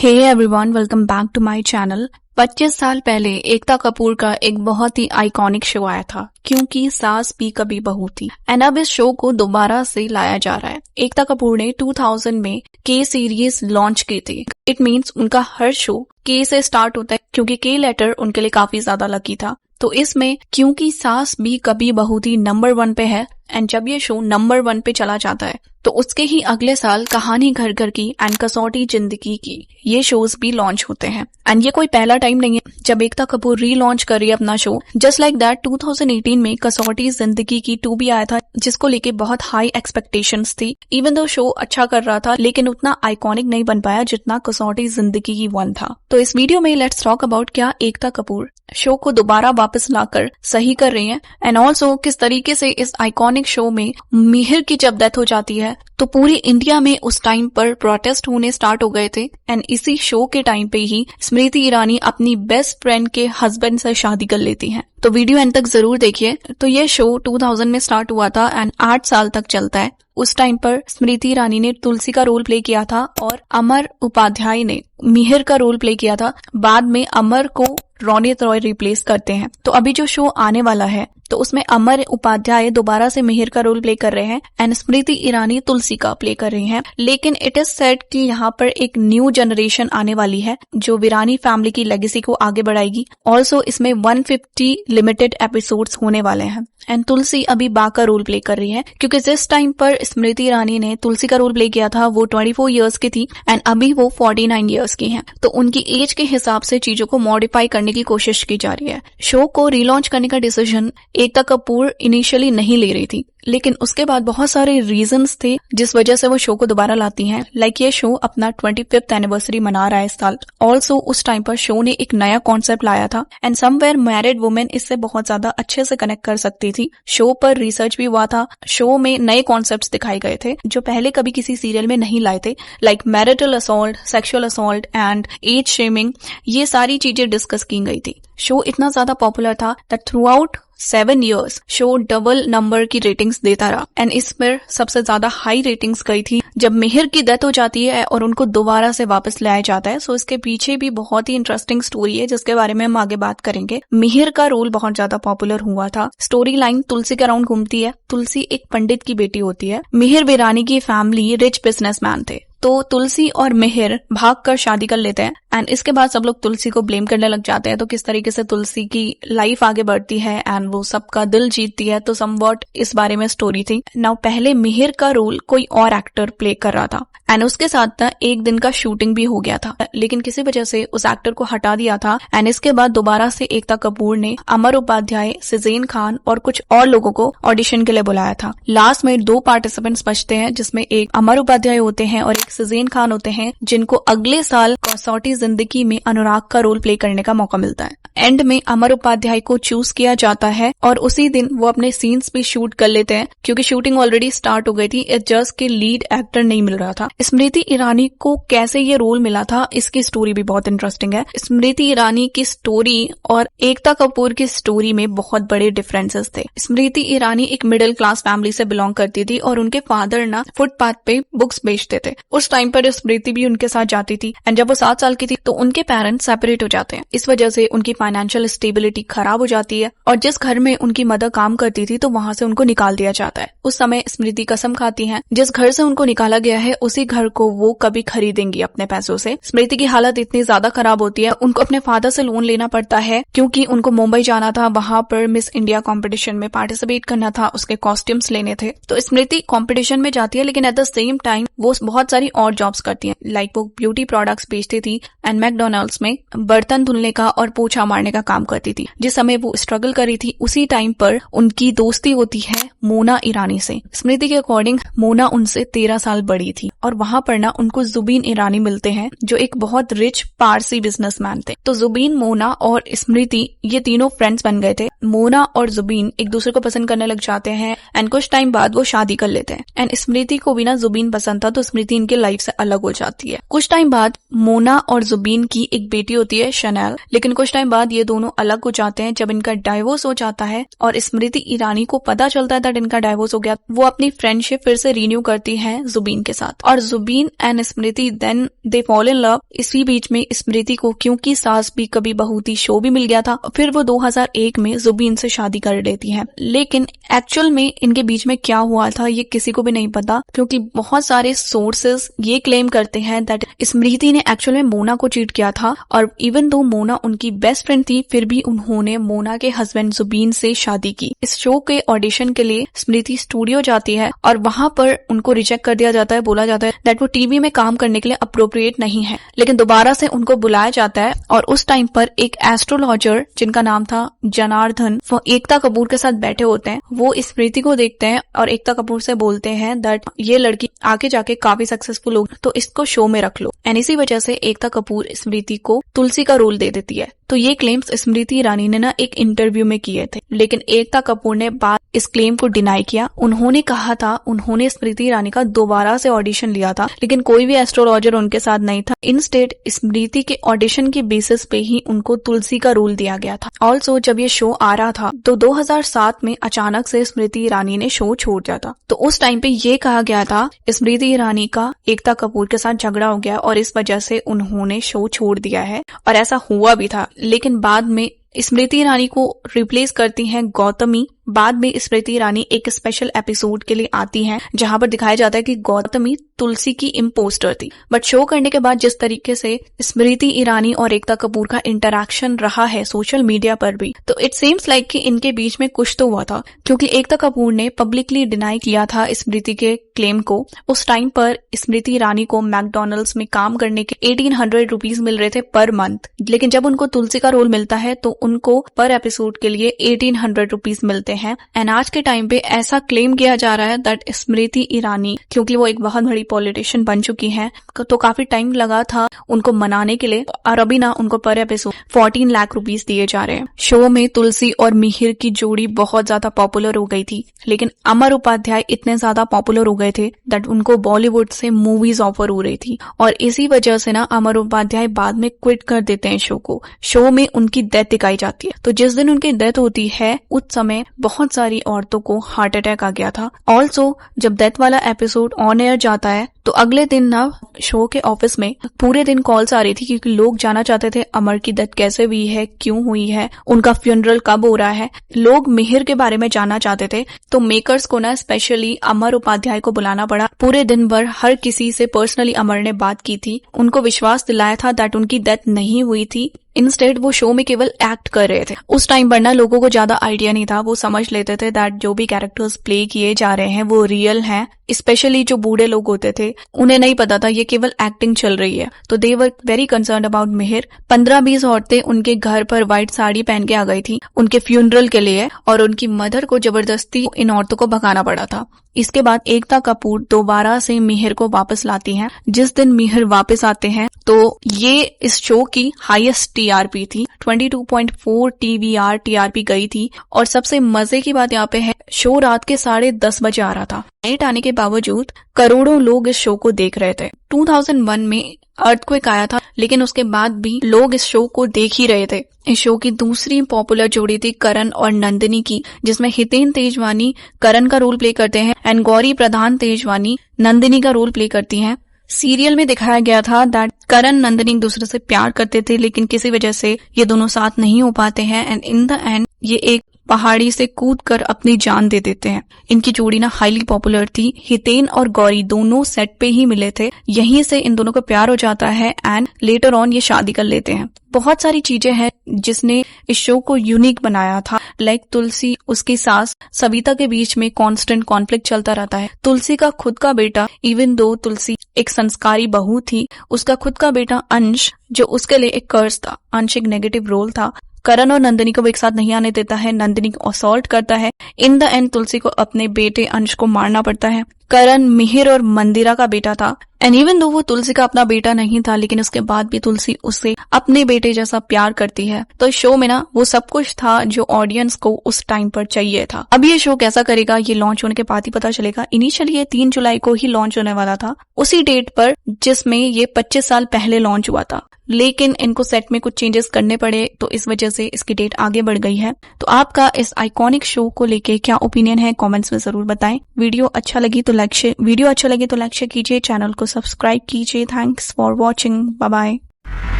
Hey everyone, welcome back to my channel. 25 साल पहले एकता कपूर का एक बहुत ही आइकॉनिक शो आया था, क्योंकि सास भी कभी बहू थी। एंड अब इस शो को दोबारा से लाया जा रहा है। एकता कपूर ने 2000 में के सीरीज लॉन्च की थी। इट मीन्स उनका हर शो के से स्टार्ट होता है, क्योंकि के लेटर उनके लिए काफी ज्यादा लकी था। तो इसमें क्योंकि सास भी कभी बहू थी नंबर 1 पे है, एंड जब ये शो नंबर 1 पे चला जाता है तो उसके ही अगले साल कहानी घर घर की एंड कसौटी जिंदगी की ये शोज भी लॉन्च होते हैं। एंड ये कोई पहला टाइम नहीं है जब एकता कपूर रीलॉन्च कर रही है अपना शो। जस्ट लाइक दैट 2018 में कसौटी जिंदगी की 2 भी आया था, जिसको लेके बहुत हाई एक्सपेक्टेशंस थी। इवन दो शो अच्छा कर रहा था, लेकिन उतना आइकॉनिक नहीं बन पाया जितना कसौटी जिंदगी की 1 था। तो इस वीडियो में लेट्स टॉक अबाउट क्या एकता कपूर शो को दोबारा वापस लाकर सही कर रही हैं, एंड ऑल्सो किस तरीके से इस आइकॉनिक शो में मिहिर की जब डेथ हो जाती है तो पूरी इंडिया में उस टाइम पर प्रोटेस्ट होने स्टार्ट हो गए थे। एंड इसी शो के टाइम पे ही स्मृति ईरानी अपनी बेस्ट फ्रेंड के हस्बैंड से शादी कर लेती हैं। तो वीडियो एंड तक जरूर देखिए। तो ये शो 2000 में स्टार्ट हुआ था एंड 8 साल तक चलता है। उस टाइम पर स्मृति ईरानी ने तुलसी का रोल प्ले किया था और अमर उपाध्याय ने मिहिर का रोल प्ले किया था। बाद में अमर को रोनित रॉय रिप्लेस करते हैं। तो अभी जो शो आने वाला है तो उसमें अमर उपाध्याय दोबारा से मिहिर का रोल प्ले कर रहे हैं एंड स्मृति ईरानी तुलसी का प्ले कर रही हैं। लेकिन इट इज सेड कि यहाँ पर एक न्यू जनरेशन आने वाली है जो वीरानी फैमिली की लेगेसी को आगे बढ़ाएगी। ऑल्सो इसमें 150 लिमिटेड एपिसोड्स होने वाले हैं एंड तुलसी अभी बा का रोल प्ले कर रही है, क्योंकि जिस टाइम पर स्मृति ईरानी ने तुलसी का रोल प्ले किया था वो 24 इयर्स की थी एंड अभी वो 49 इयर्स की हैं। तो उनकी एज के हिसाब से चीजों को मॉडिफाई करने की कोशिश की जा रही है। शो को रीलॉन्च करने का डिसीजन एकता कपूर इनिशियली नहीं ले रही थी, लेकिन उसके बाद बहुत सारे रीजंस थे जिस वजह से वो शो को दोबारा लाती हैं। लाइक ये शो अपना 25th एनिवर्सरी मना रहा है इस साल। ऑल्सो उस टाइम पर शो ने एक नया कॉन्सेप्ट लाया था एंड समवेयर मैरिड वुमेन इससे बहुत ज्यादा अच्छे से कनेक्ट कर सकती थी। शो पर रिसर्च भी हुआ था। शो में नए कॉन्सेप्ट्स दिखाए गए थे जो पहले कभी किसी सीरियल में नहीं लाए थे, like marital assault, sexual assault and age shaming. ये सारी चीजें डिस्कस की गई थी। शो इतना ज्यादा पॉपुलर था that through out 7 years show double number की रेटिंग्स देता रहा एंड इसमें सबसे ज्यादा हाई रेटिंग्स गई थी जब मिहिर की डेथ हो जाती है और उनको दोबारा से वापस लाया जाता है। सो इसके पीछे भी बहुत ही इंटरेस्टिंग स्टोरी है जिसके बारे में हम आगे बात करेंगे। मिहिर का रोल बहुत ज्यादा पॉपुलर हुआ था। स्टोरी लाइन तुलसी के अराउंड घूमती है। तुलसी एक पंडित की बेटी होती है। मिहिर वीरानी की फैमिली रिच बिजनेसमैन थे, तो तुलसी और मिहिर भागकर शादी कर लेते हैं एंड इसके बाद सब लोग तुलसी को ब्लेम करने लग जाते हैं। तो किस तरीके से तुलसी की लाइफ आगे बढ़ती है एंड वो सबका दिल जीतती है, तो समवॉट इस बारे में स्टोरी थी। नाउ पहले मिहिर का रोल कोई और एक्टर प्ले कर रहा था एंड उसके साथ ना एक दिन का शूटिंग भी हो गया था, लेकिन किसी वजह से उस एक्टर को हटा दिया था एंड इसके बाद दोबारा से एकता कपूर ने अमर उपाध्याय, सिजेन खान और कुछ और लोगों को ऑडिशन के लिए बुलाया था। लास्ट में 2 पार्टिसिपेंट्स बचते हैं, जिसमें एक अमर उपाध्याय होते हैं और एक सिजेन खान होते हैं, जिनको अगले साल कसौटी जिंदगी में अनुराग का रोल प्ले करने का मौका मिलता है। एंड में अमर उपाध्याय को चूज किया जाता है और उसी दिन वो अपने सीन्स भी शूट कर लेते हैं, क्योंकि शूटिंग ऑलरेडी स्टार्ट हो गई थी। जस्ट के लीड एक्टर नहीं मिल रहा था। स्मृति ईरानी को कैसे ये रोल मिला था, इसकी स्टोरी भी बहुत इंटरेस्टिंग है। स्मृति ईरानी की स्टोरी और एकता कपूर की स्टोरी में बहुत बड़े डिफरेंसेस थे। स्मृति ईरानी एक मिडिल क्लास फैमिली से बिलोंग करती थी और उनके फादर ना फुटपाथ पे बुक्स बेचते थे। उस टाइम पर स्मृति भी उनके साथ जाती थी एंड जब वो 7 साल की थी तो उनके पेरेंट्स सेपरेट हो जाते हैं। इस वजह से उनकी फाइनेंशियल स्टेबिलिटी खराब हो जाती है और जिस घर में उनकी मदर काम करती थी तो वहां से उनको निकाल दिया जाता है। उस समय स्मृति कसम खाती हैं जिस घर से उनको निकाला गया है उसी घर को वो कभी खरीदेंगी अपने पैसों से। स्मृति की हालत इतनी ज्यादा खराब होती है, उनको अपने फादर से लोन लेना पड़ता है, क्योंकि उनको मुंबई जाना था, वहां पर मिस इंडिया कंपटीशन में पार्टिसिपेट करना था, उसके कॉस्ट्यूम्स लेने थे। तो स्मृति कंपटीशन में जाती है, लेकिन एट द सेम टाइम वो बहुत सारी और जॉब्स करती है। लाइक वो ब्यूटी प्रोडक्ट्स बेचती थी एंड मैकडोनल्ड्स में बर्तन धुलने का और पोछा मारने का काम करती थी। जिस समय वो स्ट्रगल कर रही थी उसी टाइम पर उनकी दोस्ती होती है मोना ईरानी से। स्मृति के अकॉर्डिंग मोना उनसे 13 साल बड़ी थी और वहां पर ना उनको जुबीन ईरानी मिलते हैं जो एक बहुत रिच पारसी बिजनेसमैन थे। तो जुबीन, मोना और स्मृति ये तीनों फ्रेंड्स बन गए थे। मोना और जुबीन एक दूसरे को पसंद करने लग जाते हैं एंड कुछ टाइम बाद वो शादी कर लेते हैं एंड स्मृति को भी ना जुबीन पसंद था, तो स्मृति इनके लाइफ से अलग हो जाती है। कुछ टाइम बाद मोना और जुबीन की एक बेटी होती है शनैल, लेकिन कुछ टाइम बाद ये दोनों अलग हो जाते हैं जब इनका डाइवोर्स हो जाता है और स्मृति ईरानी को पता चलता है दैट इनका डाइवोर्स हो गया। वो अपनी फ्रेंडशिप फिर से रिन्यू करती है जुबीन के साथ और और Zubeen and Smriti then they fall in love. इसी बीच में स्मृति को क्योंकि सास भी कभी बहू थी शो भी मिल गया था, फिर वो 2001 में जुबीन से शादी कर लेती है। लेकिन एक्चुअल में इनके बीच में क्या हुआ था ये किसी को भी नहीं पता, क्योंकि बहुत सारे सोर्सेस ये क्लेम करते हैं दैट स्मृति ने एक्चुअल में मोना को चीट किया था, और इवन दो मोना उनकी बेस्ट फ्रेंड थी फिर भी उन्होंने मोना के हस्बैंड जुबीन से शादी की। इस शो के ऑडिशन के लिए स्मृति स्टूडियो जाती है और वहां पर उनको रिजेक्ट कर दिया जाता है, बोला जाता है दैट वो टीवी में काम करने के लिए अप्रोप्रिएट नहीं है। लेकिन दोबारा से उनको बुलाया जाता है और उस टाइम पर एक एस्ट्रोलॉजर जिनका नाम था जनार्दन वो एकता कपूर के साथ बैठे होते हैं। वो स्मृति को देखते हैं और एकता कपूर से बोलते हैं दैट ये लड़की आगे जाके काफी सक्सेसफुल होगी तो इसको शो में रख लो। एंड इसी वजह से एकता कपूर स्मृति को तुलसी का रोल दे देती है। तो ये क्लेम्स स्मृति ईरानी ने ना एक इंटरव्यू में किए थे, लेकिन एकता कपूर ने बाद इस क्लेम को डिनाई किया। उन्होंने कहा था उन्होंने स्मृति ईरानी का दोबारा से ऑडिशन लिया था, लेकिन कोई भी एस्ट्रोलॉजर उनके साथ नहीं था। इंस्टेड स्मृति के ऑडिशन के बेसिस पे ही उनको तुलसी का रोल दिया गया था। ऑल्सो जब ये शो आ रहा था तो 2007 में अचानक से स्मृति ईरानी ने शो छोड़ दिया था। तो उस टाइम पे ये कहा गया था स्मृति ईरानी का एकता कपूर के साथ झगड़ा हो गया और इस वजह से उन्होंने शो छोड़ दिया है, और ऐसा हुआ भी था। लेकिन बाद में स्मृति ईरानी को रिप्लेस करती हैं गौतमी। बाद में स्मृति ईरानी एक स्पेशल एपिसोड के लिए आती हैं जहां पर दिखाया जाता है कि गौतमी तुलसी की इम्पोस्टर थी। बट शो करने के बाद जिस तरीके से स्मृति ईरानी और एकता कपूर का इंटरैक्शन रहा है सोशल मीडिया पर भी, तो इट सीम्स लाइक कि इनके बीच में कुछ तो हुआ था, क्योंकि एकता कपूर ने पब्लिकली डिनाई किया था स्मृति के क्लेम को। उस टाइम पर स्मृति ईरानी को मैकडोनल्ड्स में काम करने के 1800 रुपीज मिल रहे थे पर मंथ, लेकिन जब उनको तुलसी का रोल मिलता है तो उनको पर एपिसोड के लिए 1800 रुपीज मिलते हैं। एंड आज के टाइम पे ऐसा क्लेम किया जा रहा है दैट स्मृति ईरानी, क्योंकि वो एक बहुत बड़ी पॉलिटिशियन बन चुकी हैं, तो काफी टाइम लगा था उनको मनाने के लिए, और अभी ना उनको पर एपिसोड 14 लाख रुपीज दिए जा रहे हैं। शो में तुलसी और मिहिर की जोड़ी बहुत ज्यादा पॉपुलर हो गई थी, लेकिन अमर उपाध्याय इतने ज्यादा पॉपुलर हो गए थे दैट उनको बॉलीवुड से मूवीज ऑफर हो रही थी, और इसी वजह से ना अमर उपाध्याय बाद में क्विट कर देते हैं शो को। शो में उनकी डेथ दिखाई जाती है, तो जिस दिन उनकी डेथ होती है उस समय बहुत सारी औरतों को हार्ट अटैक आ गया था। ऑल्सो जब डेथ वाला एपिसोड ऑन एयर जाता है तो अगले दिन ना शो के ऑफिस में पूरे दिन कॉल्स आ रही थी, क्योंकि लोग जानना चाहते थे अमर की डेथ कैसे हुई है, क्यों हुई है, उनका फ्यूनरल कब हो रहा है। लोग मिहिर के बारे में जानना चाहते थे, तो मेकर्स को ना स्पेशली अमर उपाध्याय को बुलाना पड़ा। पूरे दिन भर हर किसी से पर्सनली अमर ने बात की थी, उनको विश्वास दिलाया था दैट उनकी डेथ नहीं हुई थी। इंस्टेड वो शो में केवल एक्ट कर रहे थे। उस टाइम पर ना लोगों को ज्यादा आइडिया नहीं था, वो समझ लेते थे दैट जो भी कैरेक्टर्स प्ले किए जा रहे हैं वो रियल हैं। स्पेशली जो बूढ़े लोग होते थे उन्हें नहीं पता था ये केवल एक्टिंग चल रही है, तो they were very concern about Mihir. 15-20 औरतें उनके घर पर व्हाइट साड़ी पहन के आ गई थी उनके फ्यूनरल के लिए, और उनकी मदर को जबरदस्ती इन औरतों को भगाना पड़ा था। इसके बाद एकता कपूर दोबारा से मिहिर को वापस लाती हैं। जिस दिन मिहिर वापस आते हैं तो ये इस शो की हाईएस्ट टीआरपी थी, 22.4 TVR टीआरपी गई थी। और सबसे मजे की बात यहाँ पे है, शो रात के 10:30 बजे आ रहा था। नाइट आने के बावजूद करोड़ों लोग इस शो को देख रहे थे। 2001 में अर्थक्वेक आया था, लेकिन उसके बाद भी लोग इस शो को देख ही रहे थे। इस शो की दूसरी पॉपुलर जोड़ी थी करण और नंदिनी की, जिसमें हितेन तेजवानी करण का रोल प्ले करते हैं एंड गौरी प्रधान तेजवानी नंदिनी का रोल प्ले करती हैं। सीरियल में दिखाया गया था दैट करण नंदिनी एक दूसरे से प्यार करते थे, लेकिन किसी वजह से ये दोनों साथ नहीं हो पाते हैं एंड इन द एंड ये एक पहाड़ी से कूदकर अपनी जान दे देते हैं। इनकी जोड़ी ना हाईली पॉपुलर थी। हितेन और गौरी दोनों सेट पे ही मिले थे, यहीं से इन दोनों को प्यार हो जाता है एंड लेटर ऑन ये शादी कर लेते हैं। बहुत सारी चीजें हैं जिसने इस शो को यूनिक बनाया था, लाइक तुलसी उसकी सास सविता के बीच में कांस्टेंट कॉन्फ्लिक्ट चलता रहता है। तुलसी का खुद का बेटा, इवन दो तुलसी एक संस्कारी बहू थी, उसका खुद का बेटा अंश जो उसके लिए एक कर्ज था, अंश एक नेगेटिव रोल था। करण और नंदिनी को एक साथ नहीं आने देता है, नंदिनी को असॉल्ट करता है। इन द एंड तुलसी को अपने बेटे अंश को मारना पड़ता है। करण मिहिर और मंदिरा का बेटा था एंड इवन दो वो तुलसी का अपना बेटा नहीं था, लेकिन उसके बाद भी तुलसी उससे अपने बेटे जैसा प्यार करती है। तो इस शो में ना वो सब कुछ था जो ऑडियंस को उस टाइम पर चाहिए था। अब ये शो कैसा करेगा ये लॉन्च होने के बाद ही पता चलेगा। इनिशियली ये 3 जुलाई को ही लॉन्च होने वाला था, उसी डेट पर जिसमें ये 25 साल पहले लॉन्च हुआ था, लेकिन इनको सेट में कुछ चेंजेस करने पड़े, तो इस वजह से इसकी डेट आगे बढ़ गई है। तो आपका इस आइकॉनिक शो को लेके क्या ओपिनियन है कमेंट्स में जरूर बताएं। वीडियो अच्छा लगी तो वीडियो अच्छा लगे तो लाइक शेयर कीजिए, चैनल को सब्सक्राइब कीजिए। Thanks for watching, bye bye.